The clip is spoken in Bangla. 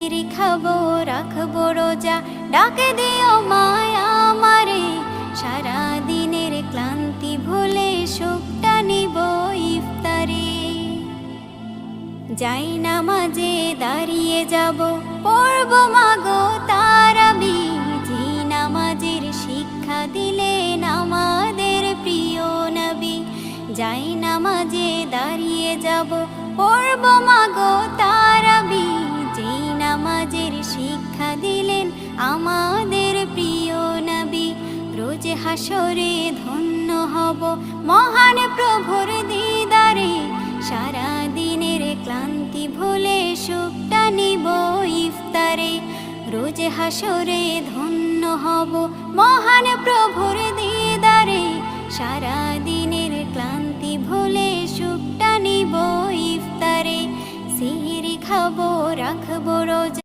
খাবো রাখবো রোজা, ডাকে দিও মায়া আমারে। সারা দিনের ক্লান্তি ভুলে সুখটা নিব ইফতারে। যাই নামাজে দাঁড়িয়ে যাব, পড়ব মাগো তারাবি। যে নামাজের শিক্ষা দিলেন আমাদের প্রিয় নবী। যাই নামাজে দাঁড়িয়ে যাব, পড়ব মাগো তারাবি। যে নামাজের শিক্ষা দিলেন আমাদের প্রিয় নবী। রোজ হাসরে ধন্য হব মহান প্রভুর দিদারে। সারা দিনের ক্লান্তি ভুলে সুখটা নিব ইফতারে। রোজ হাসরে ধন্য হব মহান প্রভুর দিদারে। সারা দিনের ক্লান্তি ভুলে সুখটা নিব ইফতারে। সিহরি খাবো রাখবো রোজা।